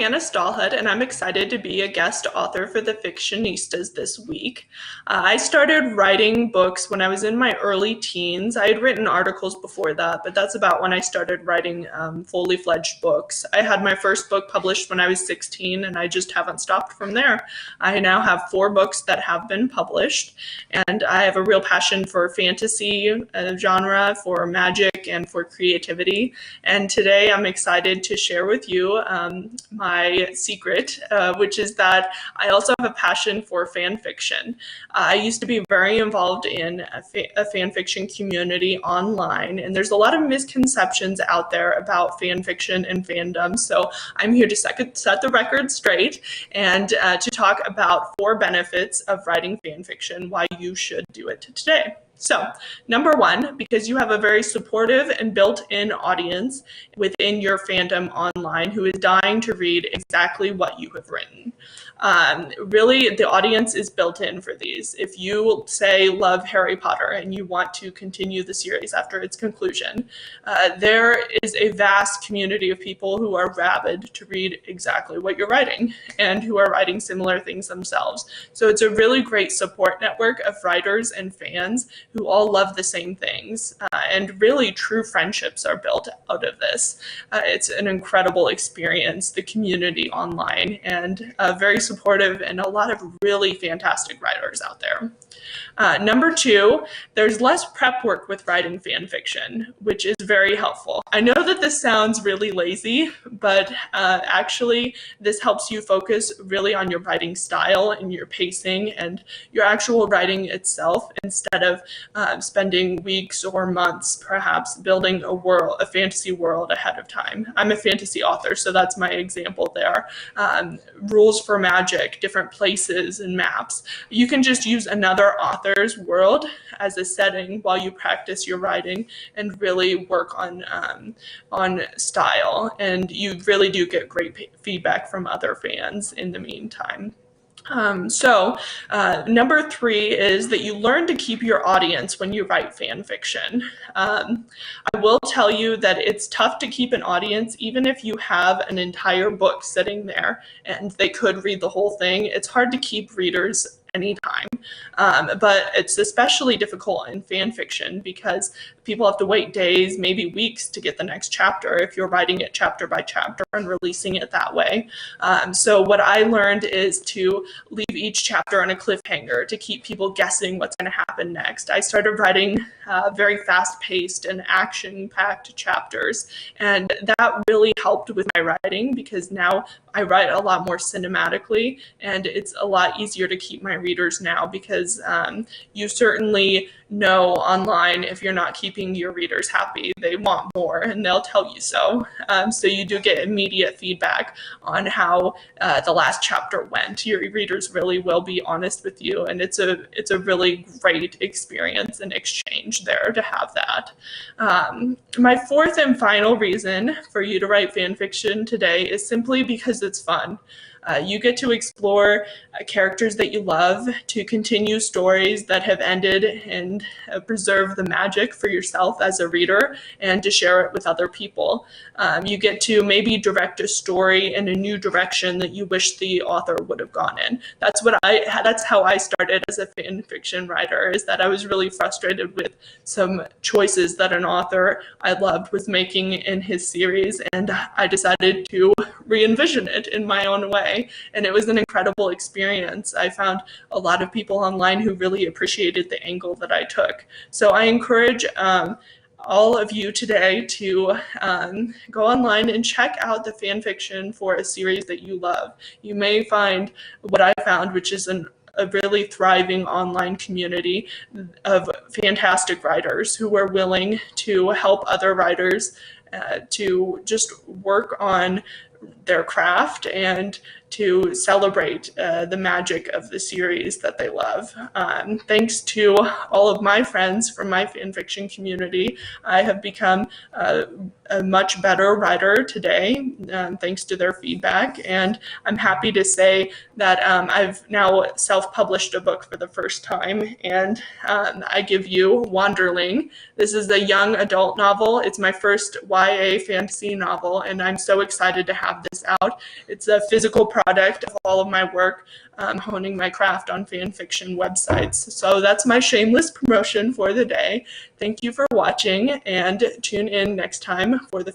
Hannah Stahlhut, and I'm excited to be a guest author for the Fictionistas this week. I started writing books when I was in my early teens. I had written articles before that, but that's about when I started writing fully fledged books. I had my first book published when I was 16, and I just haven't stopped from there. I now have 4 books that have been published, and I have a real passion for fantasy genre, for magic, and for creativity. And today I'm excited to share with you my secret, which is that I also have a passion for fan fiction. I used to be very involved in a fan fiction community online, and there's a lot of misconceptions out there about fan fiction and fandom. So I'm here to set the record straight and to talk about 4 benefits of writing fan fiction, why you should do it today. So, number 1, because you have a very supportive and built-in audience within your fandom online who is dying to read exactly what you have written. Really, the audience is built in for these. If you, say, love Harry Potter and you want to continue the series after its conclusion, there is a vast community of people who are rabid to read exactly what you're writing and who are writing similar things themselves. So it's a really great support network of writers and fans who all love the same things, and really true friendships are built out of this. It's an incredible experience, the community online, and very supportive and a lot of really fantastic writers out there. Number 2, there's less prep work with writing fan fiction, which is very helpful. I know that this sounds really lazy, but actually this helps you focus really on your writing style and your pacing and your actual writing itself, instead of spending weeks or months perhaps building a fantasy world ahead of time. I'm a fantasy author, so that's my example there. Rules for magic, different places and maps. You can just use another author's world as a setting while you practice your writing and really work on style. And you really do get great feedback from other fans in the meantime. Number 3 is that you learn to keep your audience when you write fan fiction. I will tell you that it's tough to keep an audience even if you have an entire book sitting there and they could read the whole thing. It's hard to keep readers anytime, but it's especially difficult in fan fiction because people have to wait days, maybe weeks, to get the next chapter if you're writing it chapter by chapter and releasing it that way. So what I learned is to leave each chapter on a cliffhanger to keep people guessing what's going to happen next. I started writing very fast-paced and action-packed chapters, and that really helped with my writing because now I write a lot more cinematically, and it's a lot easier to keep my readers now because you certainly know online if you're not keeping your readers happy. They want more, and they'll tell you so. So you do get immediate feedback on how the last chapter went. Your readers really will be honest with you, and it's a really great experience and exchange there to have that. My 4th and final reason for you to write fan fiction today is simply because it's fun. You get to explore characters that you love, to continue stories that have ended, and preserve the magic for yourself as a reader, and to share it with other people. You get to maybe direct a story in a new direction that you wish the author would have gone in. That's how I started as a fan fiction writer, is that I was really frustrated with some choices that an author I loved was making in his series, and I decided to re-envision it in my own way. And it was an incredible experience. I found a lot of people online who really appreciated the angle that I took. So I encourage all of you today to go online and check out the fan fiction for a series that you love. You may find what I found, which is a really thriving online community of fantastic writers who are willing to help other writers to just work on their craft and to celebrate the magic of the series that they love. Thanks to all of my friends from my fanfiction community, I have become a much better writer today, thanks to their feedback. And I'm happy to say that I've now self-published a book for the first time, and I give you Wanderling. This is a young adult novel. It's my first YA fantasy novel, and I'm so excited to have this out. It's a physical product of all of my work honing my craft on fan fiction websites. So that's my shameless promotion for the day. Thank you for watching, and tune in next time for the